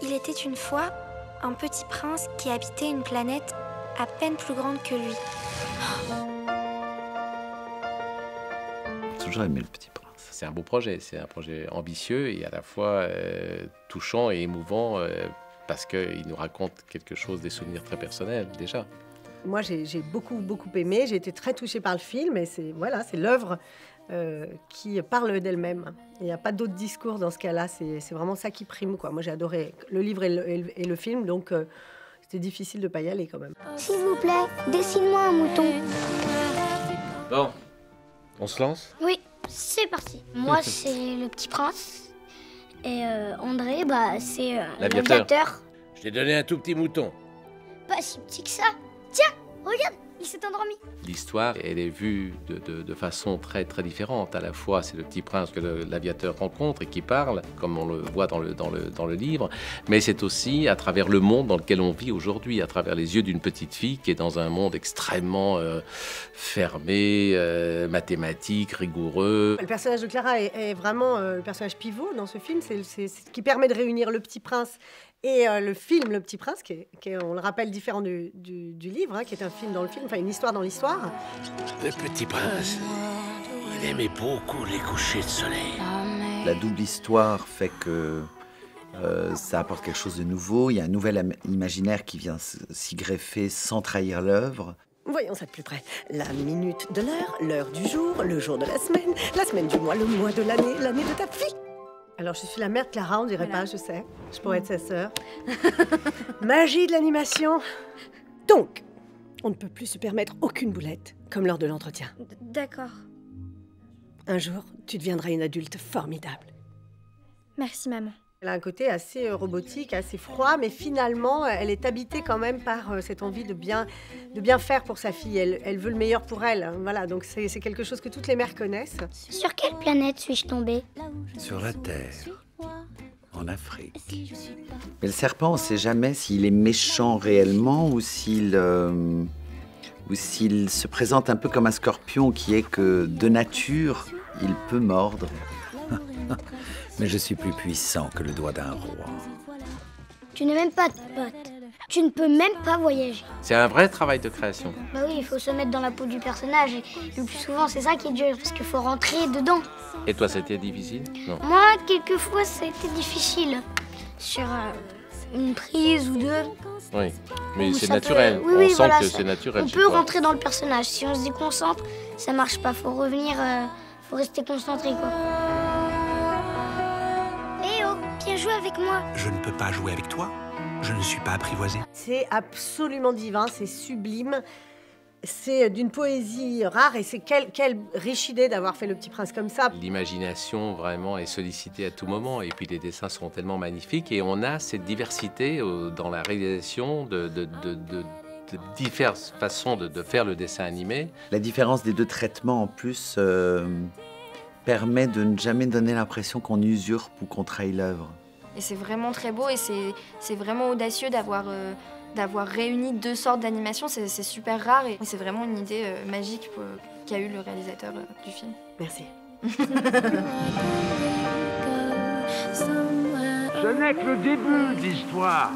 Il était une fois un petit prince qui habitait une planète à peine plus grande que lui. J'ai toujours aimé Le Petit Prince. C'est un beau projet, c'est un projet ambitieux et à la fois touchant et émouvant parce qu'il nous raconte quelque chose, des souvenirs très personnels déjà. Moi, j'ai beaucoup aimé, j'ai été très touchée par le film et c'est l'œuvre qui parle d'elle-même. Il n'y a pas d'autre discours dans ce cas-là, c'est vraiment ça qui prime, quoi. Moi, j'ai adoré le livre et le film, donc c'était difficile de ne pas y aller quand même. S'il vous plaît, dessine-moi un mouton. Bon, on se lance ? Oui, c'est parti. Moi, c'est le petit prince. Et André, c'est l'aviateur. Je t'ai donné un tout petit mouton. Pas si petit que ça. Tiens, regarde, il s'est endormi. L'histoire, elle est vue de façon très différente. À la fois, c'est le petit prince que l'aviateur rencontre et qui parle, comme on le voit dans le livre, mais c'est aussi à travers le monde dans lequel on vit aujourd'hui, à travers les yeux d'une petite fille qui est dans un monde extrêmement fermé, mathématique, rigoureux. Le personnage de Clara est vraiment le personnage pivot dans ce film. C'est ce qui permet de réunir le petit prince et le film Le Petit Prince, qui est, on le rappelle, différent du livre, hein, qui est un film dans le film, enfin une histoire dans l'histoire. Le Petit Prince, il aimait beaucoup les couchers de soleil. La double histoire fait que ça apporte quelque chose de nouveau. Il y a un nouvel imaginaire qui vient s'y greffer sans trahir l'œuvre. Voyons ça de plus près. La minute de l'heure, l'heure du jour, le jour de la semaine du mois, le mois de l'année, l'année de ta fille. Alors, je suis la mère de Clara, on dirait pas, je sais. Je pourrais être sa sœur. Magie de l'animation. Donc, on ne peut plus se permettre aucune boulette, comme lors de l'entretien. D'accord. Un jour, tu deviendras une adulte formidable. Merci, maman. Elle a un côté assez robotique, assez froid, mais finalement, elle est habitée quand même par cette envie de bien faire pour sa fille. Elle veut le meilleur pour elle. Hein, voilà, donc c'est quelque chose que toutes les mères connaissent. Sur quelle planète suis-je tombée? Sur la Terre, en Afrique. Mais le serpent, on ne sait jamais s'il est méchant réellement ou s'il se présente un peu comme un scorpion qui est que de nature, il peut mordre. Mais je suis plus puissant que le doigt d'un roi. Tu n'es même pas de pote. Tu ne peux même pas voyager. C'est un vrai travail de création. Bah oui, il faut se mettre dans la peau du personnage. Et le plus souvent, c'est ça qui est dur, parce qu'il faut rentrer dedans. Et toi, c'était difficile? Non. Moi, quelquefois, ça a été difficile. Sur une prise ou deux. Oui, mais Ou c'est ça naturel. peut- oui, On oui, sent voilà, que ça- c'est naturel. On chez peut toi. rentrer dans le personnage. Si on se déconcentre, ça marche pas. Faut revenir, faut rester concentré, quoi. Léo, viens jouer avec moi. Je ne peux pas jouer avec toi. Je ne suis pas apprivoisé. C'est absolument divin, c'est sublime. C'est d'une poésie rare et c'est quelle riche idée d'avoir fait Le Petit Prince comme ça. L'imagination vraiment est sollicitée à tout moment et puis les dessins sont tellement magnifiques et on a cette diversité dans la réalisation de diverses façons de faire le dessin animé. La différence des deux traitements, en plus, permet de ne jamais donner l'impression qu'on usurpe ou qu'on trahit l'œuvre. Et c'est vraiment très beau et c'est vraiment audacieux d'avoir réuni deux sortes d'animation. C'est super rare et c'est vraiment une idée magique qu'a eu le réalisateur du film. Merci. Ce n'est que le début de l'histoire.